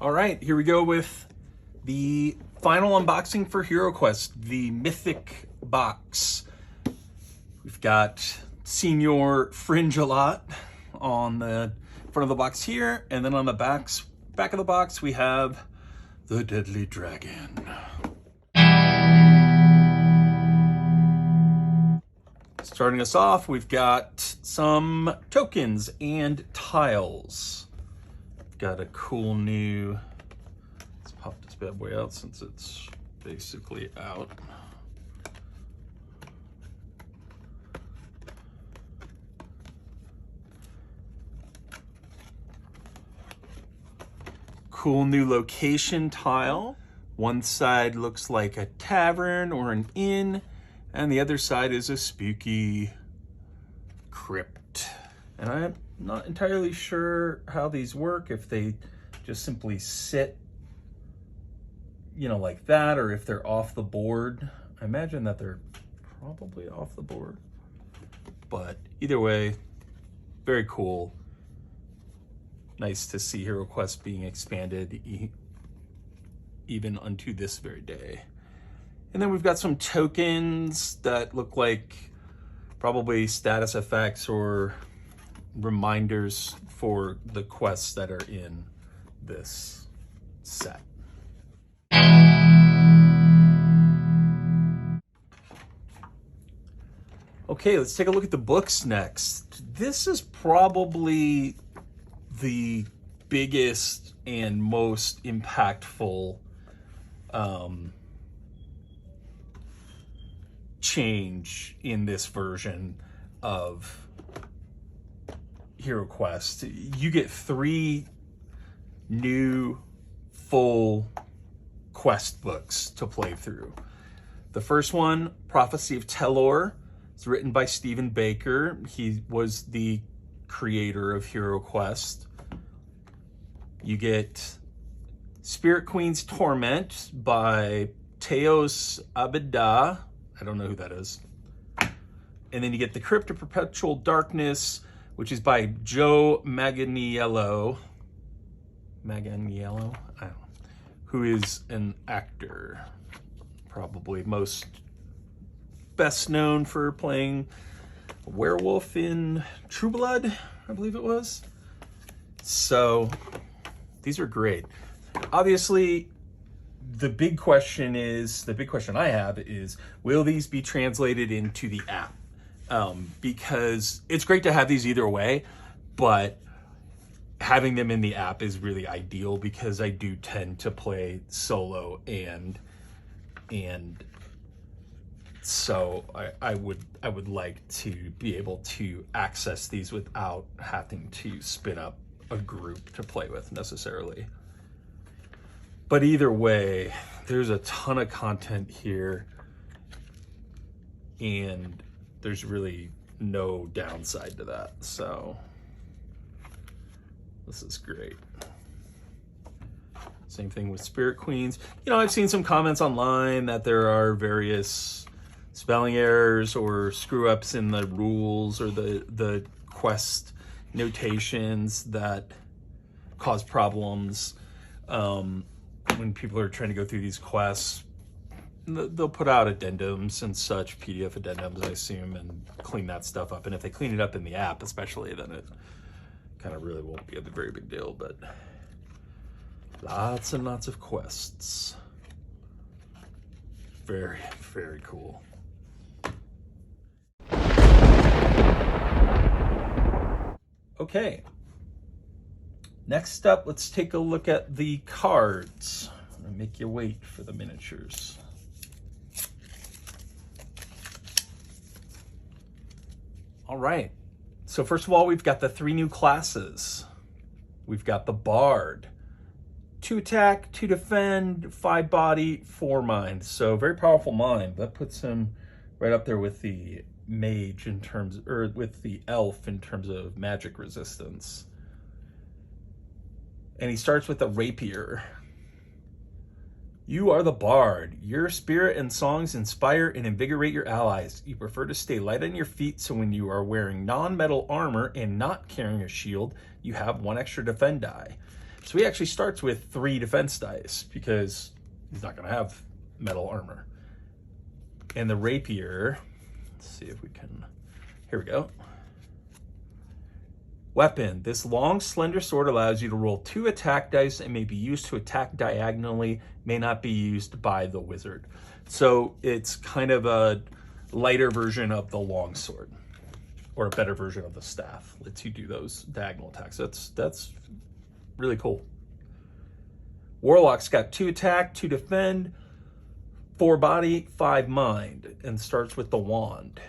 All right, here we go with the final unboxing for HeroQuest, the Mythic box. We've got Senior Fringe a lot on the front of the box here, and then on the back of the box we have the Deadly Dragon. Starting us off, we've got some tokens and tiles. We've got a cool new, let's pop this bad boy out since it's basically out. Cool new location tile. One side looks like a tavern or an inn, and the other side is a spooky crypt. And I'm not entirely sure how these work, if they just simply sit, you know, like that, or if they're off the board. I imagine that they're probably off the board, but either way, very cool. Nice to see HeroQuest being expanded even unto this very day. And then we've got some tokens that look like probably status effects or reminders for the quests that are in this set. Okay, let's take a look at the books next. This is probably the biggest and most impactful change in this version of HeroQuest. You get 3 new full quest books to play through. The first one, Prophecy of Telor, is written by Stephen Baker. He was the creator of HeroQuest. You get Spirit Queen's Torment by Teos Abida. I don't know who that is. And then you get The Crypt of Perpetual Darkness, which is by Joe Manganiello. I don't know. Who is an actor. Probably most best known for playing a werewolf in True Blood, I believe it was. So these are great. Obviously, the big question I have is, will these be translated into the app? Because it's great to have these either way, but having them in the app is really ideal because I do tend to play solo, and so I would like to be able to access these without having to spin up a group to play with necessarily. But either way, there's a ton of content here, and there's really no downside to that. So this is great. Same thing with Spirit Queens. You know, I've seen some comments online that there are various spelling errors or screw ups in the rules or the quest notations that cause problems when people are trying to go through these quests. They'll put out addendums and such, PDF addendums, I assume, and clean that stuff up. And if they clean it up in the app especially, then it kind of really won't be a very big deal. But lots and lots of quests. Very, very cool. Okay, next up, let's take a look at the cards. I'm gonna make you wait for the miniatures. All right, so first of all, we've got the 3 new classes. We've got the Bard, 2 attack, 2 defend, 5 body, 4 mind. So very powerful mind. That puts him right up there with the mage in terms, or with the elf in terms of magic resistance. And he starts with a rapier. You are the Bard. Your spirit and songs inspire and invigorate your allies. You prefer to stay light on your feet, so when you are wearing non-metal armor and not carrying a shield, you have 1 extra defend die. So he actually starts with 3 defense dice because he's not going to have metal armor. And the rapier, let's see if we can, here we go. Weapon. This long, slender sword allows you to roll 2 attack dice and may be used to attack diagonally, may not be used by the wizard. So it's kind of a lighter version of the long sword, or a better version of the staff. Lets you do those diagonal attacks. That's really cool. Warlock's got 2 attack, 2 defend, 4 body, 5 mind, and starts with the wand.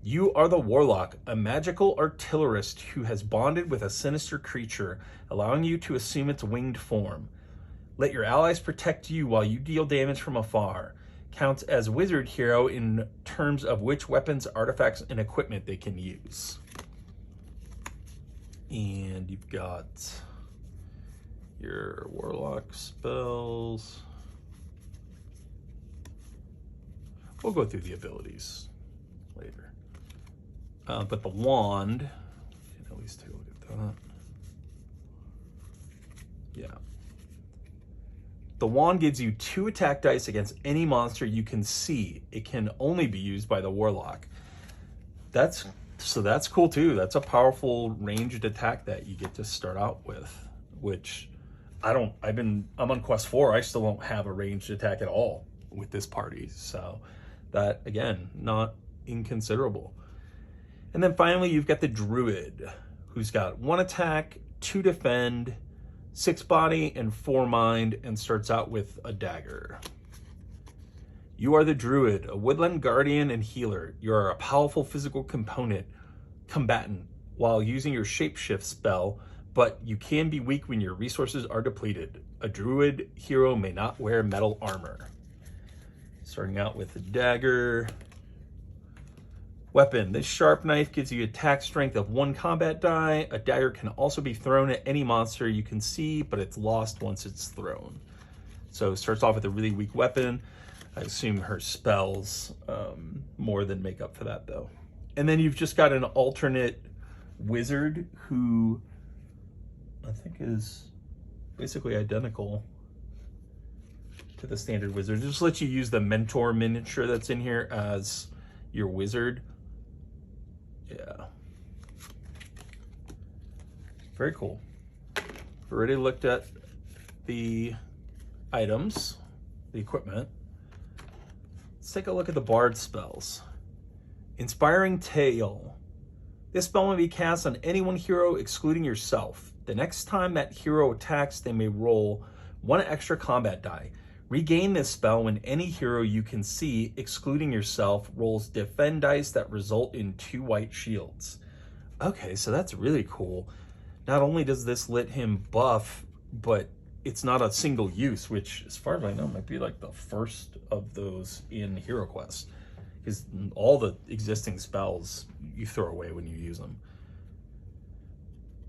You are the Warlock, a magical artillerist who has bonded with a sinister creature, allowing you to assume its winged form. Let your allies protect you while you deal damage from afar. Counts as wizard hero in terms of which weapons, artifacts, and equipment they can use. And you've got your Warlock spells. We'll go through the abilities later. But the wand, we can at least take a look at that. Yeah. The wand gives you 2 attack dice against any monster you can see. It can only be used by the Warlock. That's cool too. That's a powerful ranged attack that you get to start out with, which I'm on quest 4. I still don't have a ranged attack at all with this party. So that, again, not inconsiderable. And then finally, you've got the Druid, who's got 1 attack, 2 defend, 6 body, and 4 mind, and starts out with a dagger. You are the Druid, a woodland guardian and healer. You are a powerful physical combatant while using your shapeshift spell, but you can be weak when your resources are depleted. A Druid hero may not wear metal armor. Starting out with a dagger. Weapon. This sharp knife gives you attack strength of 1 combat die. A dagger can also be thrown at any monster you can see, but it's lost once it's thrown. So it starts off with a really weak weapon. I assume her spells more than make up for that, though. And then you've just got an alternate wizard who I think is basically identical to the standard wizard. Just lets you use the mentor miniature that's in here as your wizard. Yeah. Very cool. Already looked at the items, the equipment. Let's take a look at the bard spells. Inspiring Tale. This spell may be cast on any one hero excluding yourself. The next time that hero attacks, they may roll 1 extra combat die. Regain this spell when any hero you can see, excluding yourself, rolls defend dice that result in 2 white shields. Okay, so that's really cool. Not only does this let him buff, but it's not a single use, which, as far as I know, might be like the first of those in HeroQuest. Because all the existing spells you throw away when you use them.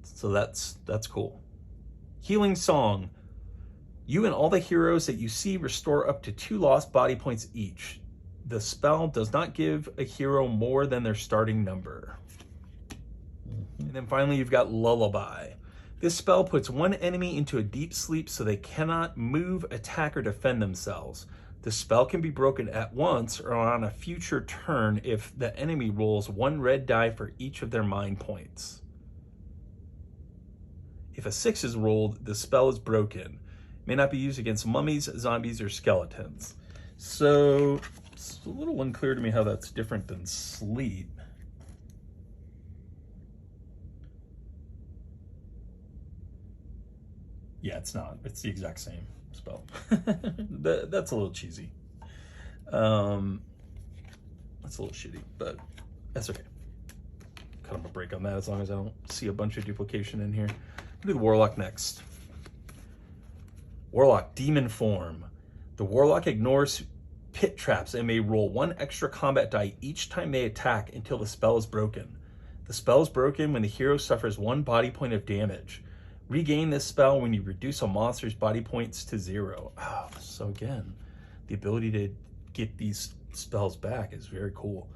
So that's cool. Healing Song. You and all the heroes that you see restore up to 2 lost body points each. The spell does not give a hero more than their starting number. And then finally, you've got Lullaby. This spell puts 1 enemy into a deep sleep so they cannot move, attack, or defend themselves. The spell can be broken at once or on a future turn if the enemy rolls 1 red die for each of their mind points. If a 6 is rolled, the spell is broken. May not be used against mummies, zombies, or skeletons. So it's a little unclear to me how that's different than sleep. Yeah, it's not. It's the exact same spell. That's a little cheesy. That's a little shitty, but that's okay. Cut him a break on that as long as I don't see a bunch of duplication in here. We'll do the Warlock next. Warlock, Demon Form. The Warlock ignores pit traps and may roll 1 extra combat die each time they attack until the spell is broken. The spell is broken when the hero suffers 1 body point of damage. Regain this spell when you reduce a monster's body points to 0. Oh, so again, the ability to get these spells back is very cool.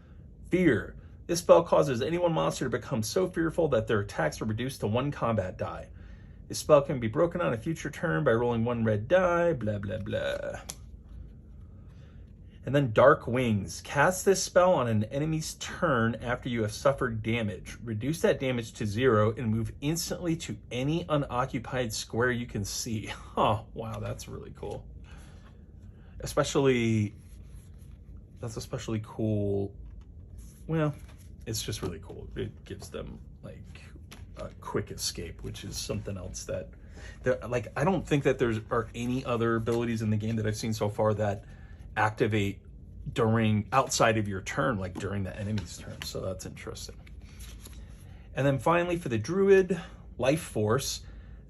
Fear. This spell causes any one monster to become so fearful that their attacks are reduced to 1 combat die. This spell can be broken on a future turn by rolling 1 red die, blah, blah, blah. And then Dark Wings. Cast this spell on an enemy's turn after you have suffered damage. Reduce that damage to 0 and move instantly to any unoccupied square you can see. Oh, wow, that's really cool. That's especially cool. Well, it's just really cool. It gives them like a quick escape, which is something else that like, I don't think that are any other abilities in the game that I've seen so far that activate outside of your turn, like during the enemy's turn. So that's interesting. And then finally for the Druid, Life Force.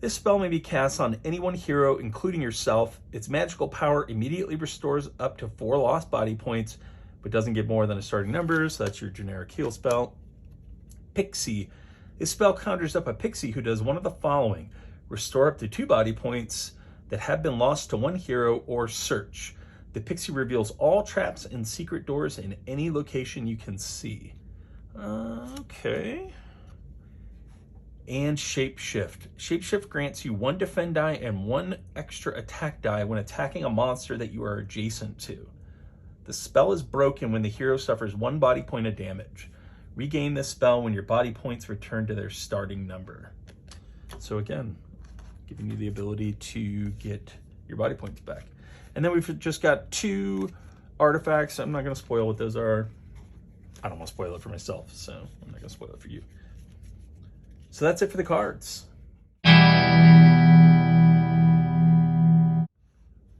This spell may be cast on any one hero, including yourself. Its magical power immediately restores up to 4 lost body points, but doesn't give more than a starting number, so that's your generic heal spell. Pixie. This spell conjures up a pixie who does one of the following. Restore up to 2 body points that have been lost to one hero or search. The pixie reveals all traps and secret doors in any location you can see. Okay. And Shapeshift. Shapeshift grants you 1 defend die and 1 extra attack die when attacking a monster that you are adjacent to. The spell is broken when the hero suffers 1 body point of damage. Regain this spell when your body points return to their starting number. So again, giving you the ability to get your body points back. And then we've just got 2 artifacts. I'm not going to spoil what those are. I don't want to spoil it for myself, so I'm not going to spoil it for you. So that's it for the cards.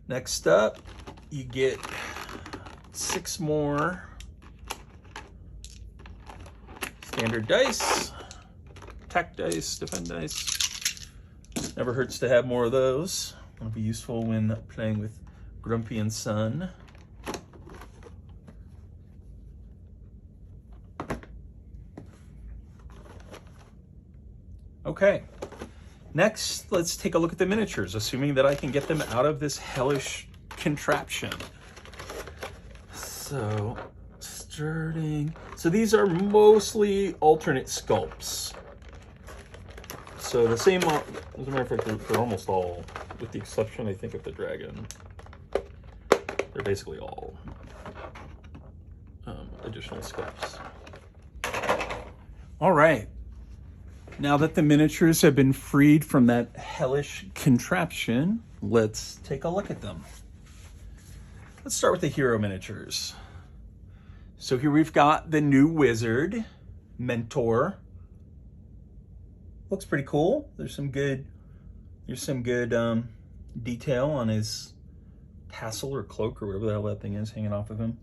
Next up, you get 6 more standard dice, attack dice, defend dice. Never hurts to have more of those. It'll be useful when playing with Grumpy and Son. Okay, next let's take a look at the miniatures, assuming that I can get them out of this hellish contraption. So, so these are mostly alternate sculpts. So the same, as a matter of fact, they're almost all, with the exception, I think, of the dragon. They're basically all additional sculpts. All right. Now that the miniatures have been freed from that hellish contraption, let's take a look at them. Let's start with the hero miniatures. So here we've got the new wizard, Mentor. Looks pretty cool. There's some good detail on his tassel or cloak or whatever the hell that thing is hanging off of him.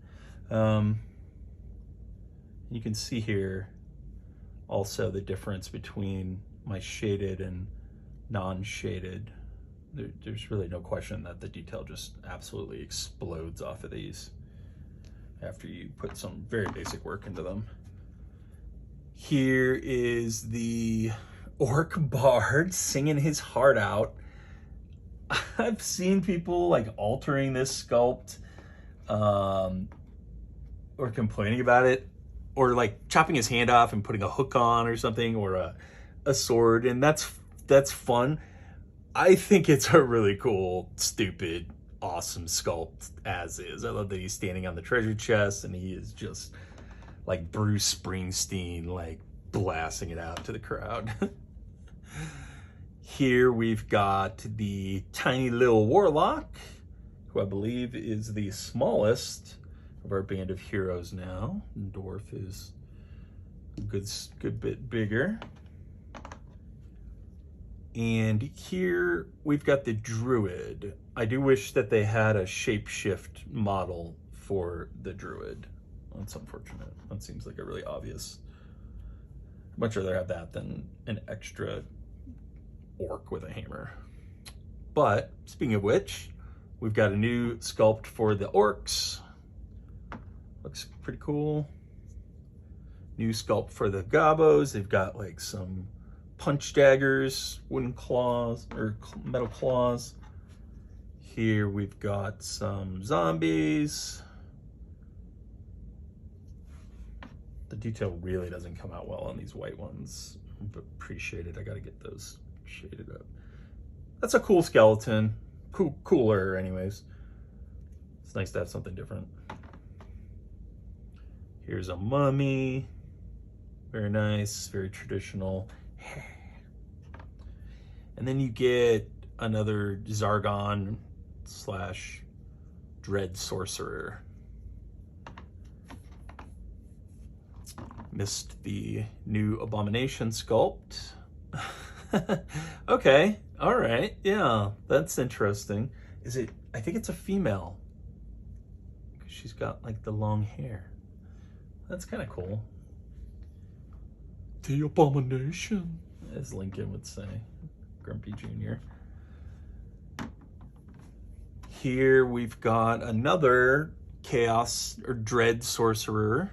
You can see here also the difference between my shaded and non-shaded. There's really no question that the detail just absolutely explodes off of these after you put some very basic work into them. Here is the Orc Bard singing his heart out. I've seen people like altering this sculpt or complaining about it, or like chopping his hand off and putting a hook on or something, or a sword, and that's fun. I think it's a really cool, stupid, awesome sculpt as is. I love that he's standing on the treasure chest and he is just like Bruce Springsteen, like blasting it out to the crowd. Here we've got the tiny little warlock, who I believe is the smallest of our band of heroes now. Dwarf is a good bit bigger. And here we've got the druid. I do wish that they had a shapeshift model for the druid. That's unfortunate. That seems like a really obvious. I'd much rather have that than an extra orc with a hammer. But speaking of which, we've got a new sculpt for the orcs. Looks pretty cool. New sculpt for the gobos. They've got like some punch daggers, wooden claws, or metal claws. Here we've got some zombies. The detail really doesn't come out well on these white ones, but pretty shaded. I gotta get those shaded up. that's a cool skeleton. Cooler, anyways. It's nice to have something different. Here's a mummy. Very nice, very traditional. And then you get another Zargon / Dread Sorcerer. Missed the new Abomination sculpt. Okay, all right, yeah, that's interesting. Is it, I think it's a female. She's got like the long hair. That's kind of cool. The Abomination, as Lincoln would say, Grumpy Jr. Here we've got another Chaos or Dread Sorcerer.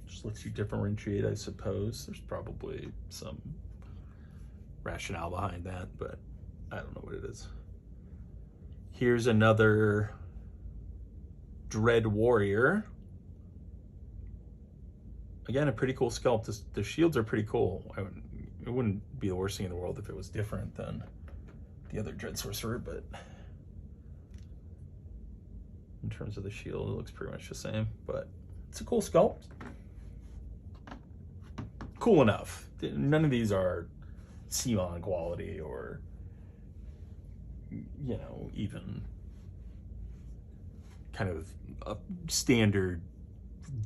Just lets you differentiate, I suppose. There's probably some rationale behind that, but I don't know what it is. Here's another Dread Warrior. Again, a pretty cool sculpt. The shields are pretty cool. It wouldn't be the worst thing in the world if it was different than the other Dread Sorcerer, but in terms of the shield, it looks pretty much the same, but it's a cool sculpt. Cool enough. None of these are Simon quality or, you know, even kind of a standard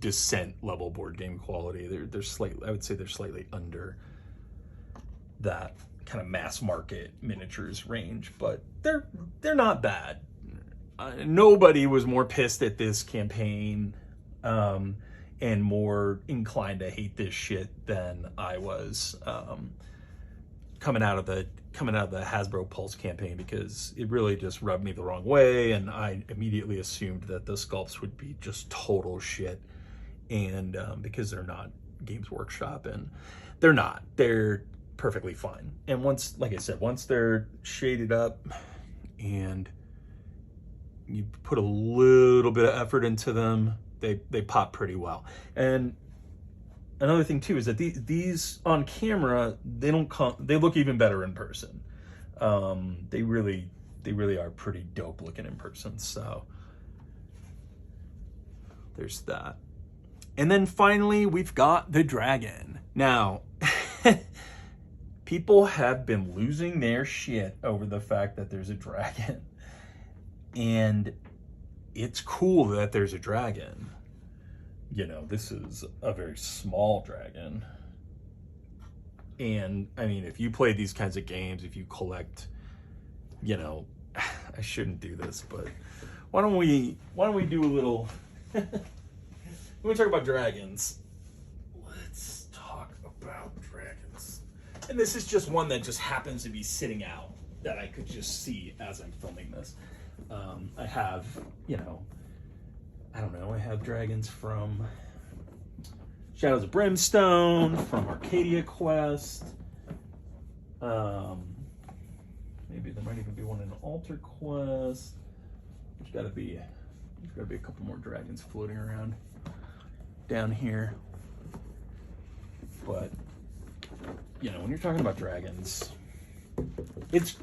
Descent level board game quality. They're slightly, I would say they're slightly under that kind of mass market miniatures range, but they're not bad. Nobody was more pissed at this campaign and more inclined to hate this shit than I was coming out of the Hasbro Pulse campaign, because it really just rubbed me the wrong way, and I immediately assumed that the sculpts would be just total shit, and because they're not Games Workshop, and they're perfectly fine. And once, like I said, once they're shaded up and you put a little bit of effort into them, they pop pretty well. And another thing too is that these on camera, they look even better in person. They really are pretty dope looking in person. So there's that. And then finally, we've got the dragon. Now, people have been losing their shit over the fact that there's a dragon. And it's cool that there's a dragon. You know, this is a very small dragon. And I mean, if you play these kinds of games, if you collect, you know, I shouldn't do this, but why don't we do a little, when we talk about dragons, let's talk about dragons. And this is just one that just happens to be sitting out that I could just see as I'm filming this. I have, you know, I don't know, I have dragons from Shadows of Brimstone, from Arcadia Quest. Maybe there might even be one in Altar Quest. There's gotta be a couple more dragons floating around down here. But, you know, when you're talking about dragons, it's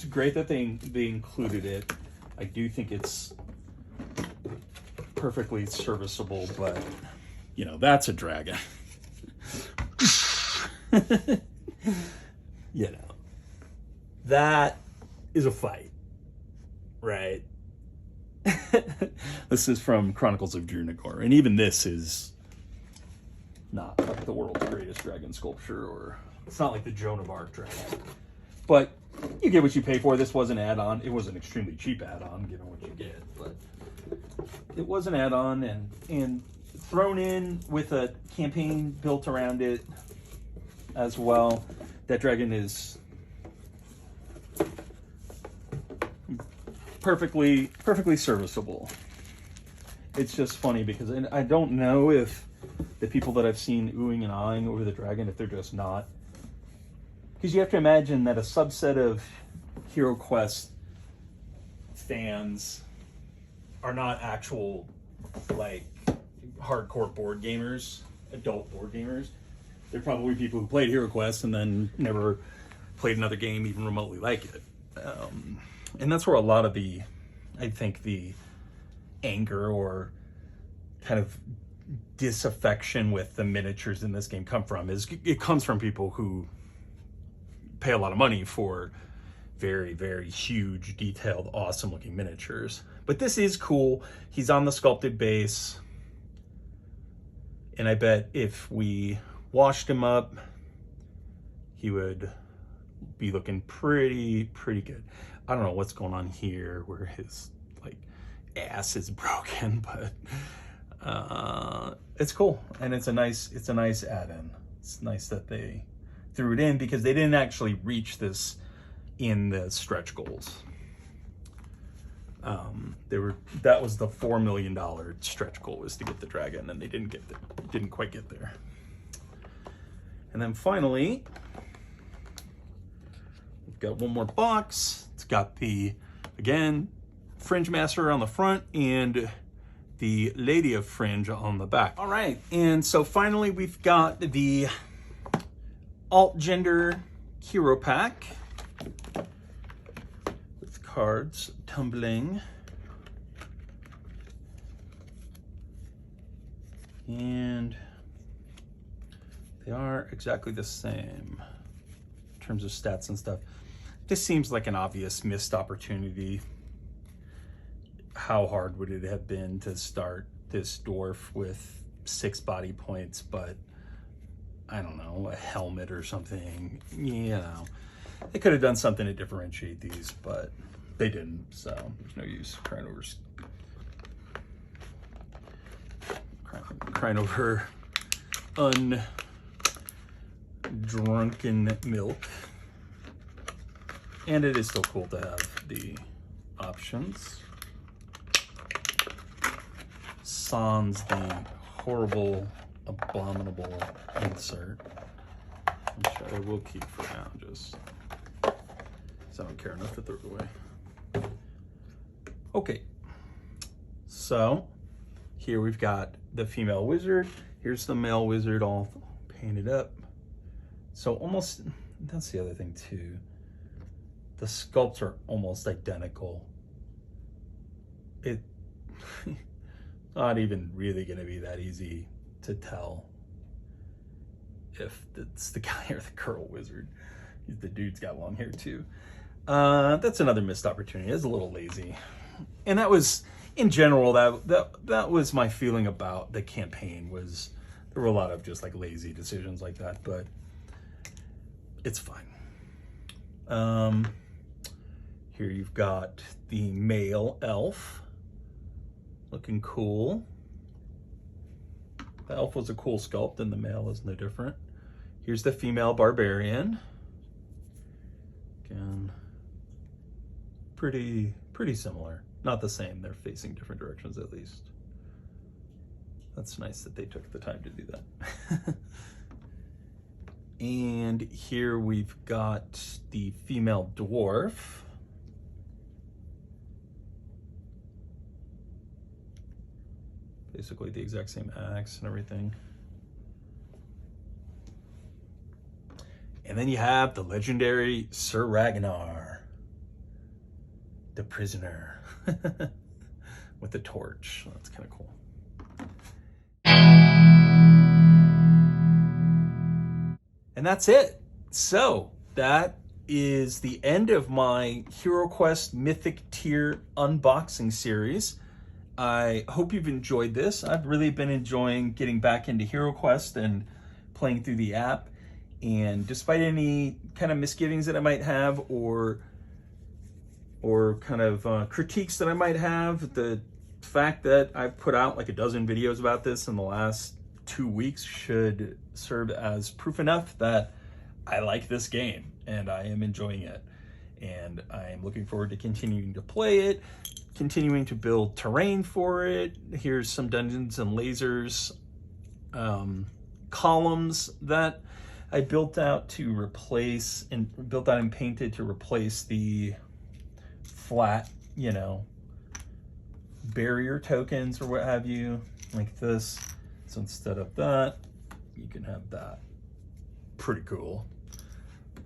great that they included it. I do think it's perfectly serviceable, but you know, that's a dragon. You know, that is a fight, right? This is from Chronicles of Drunagor, and even this is not like the world's greatest dragon sculpture, or it's not like the Joan of Arc dragon. But you get what you pay for. This was an add-on. It was an extremely cheap add-on, given what you get, but it was an add-on, and thrown in with a campaign built around it as well. That dragon is perfectly serviceable. It's just funny because I don't know if the people that I've seen oohing and ahhing over the dragon, if they're just not. Because you have to imagine that a subset of HeroQuest fans are not actual, like, hardcore board gamers, adult board gamers. They're probably people who played HeroQuest and then never played another game even remotely like it. And that's where a lot of the, I think, the anger or kind of disaffection with the miniatures in this game come from. Is it comes from people who pay a lot of money for very, very huge, detailed, awesome looking miniatures. But this is cool. He's on the sculpted base. And I bet if we washed him up, he would be looking pretty good. I don't know what's going on here where his like ass is broken, but it's cool. And it's a nice add-in. It's nice that they threw it in because they didn't actually reach this in the stretch goals. That was the $4 million stretch goal, was to get the dragon, and they didn't quite get there. And then finally, we've got one more box. It's got the, again, Fringe Master on the front and the Lady of Fringe on the back. All right, and so finally we've got the alt gender hero pack with cards tumbling. And they are exactly the same in terms of stats and stuff. This seems like an obvious missed opportunity. How hard would it have been to start this dwarf with 6 body points, but I don't know, a helmet or something? You know, they could have done something to differentiate these, but they didn't, so there's no use crying over undrunken milk. And it is still cool to have the options. Sans the horrible, abominable insert, which I will keep for now, just because I don't care enough to throw it away. Okay, so here we've got the female wizard. Here's the male wizard all painted up. So almost, that's the other thing too. The sculpts are almost identical. It's not even really gonna be that easy to tell if it's the guy or the girl wizard. The dude's got long hair too. That's another missed opportunity. It's a little lazy. And that was, in general, that was my feeling about the campaign, was there were a lot of just like lazy decisions like that, but it's fine. Here you've got the male elf, looking cool. The elf was a cool sculpt and the male is no different. Here's the female barbarian. Again, pretty similar. Not the same, they're facing different directions at least. That's nice that they took the time to do that. And here we've got the female dwarf. Basically the exact same axe and everything. And then you have the legendary Sir Ragnar, the prisoner, with the torch. That's kind of cool. And that's it. So that is the end of my HeroQuest Mythic tier unboxing series. I hope you've enjoyed this. I've really been enjoying getting back into HeroQuest and playing through the app. And despite any kind of misgivings that I might have, or kind of critiques that I might have, the fact that I've put out like a dozen videos about this in the last 2 weeks should serve as proof enough that I like this game and I am enjoying it. And I am looking forward to continuing to play it, continuing to build terrain for it. Here's some dungeons and lasers columns that I built out to replace, and built out and painted to replace the flat, you know, barrier tokens or what have you, like this. So instead of that, you can have that. Pretty cool.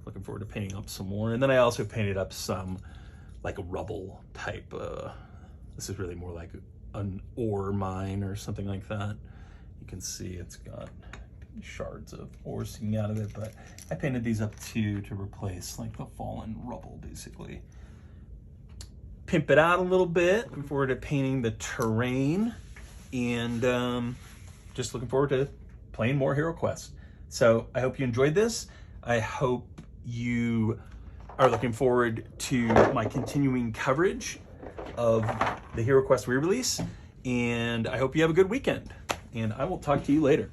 Looking forward to painting up some more. And then I also painted up some like a rubble type. This is really more like an ore mine or something like that. You can see it's got shards of ore sticking out of it, but I painted these up too to replace like the fallen rubble, basically. Pimp it out a little bit. Looking forward to painting the terrain, and just looking forward to playing more HeroQuest. So I hope you enjoyed this. I hope you are looking forward to my continuing coverage of the HeroQuest re-release, and I hope you have a good weekend, and I will talk to you later.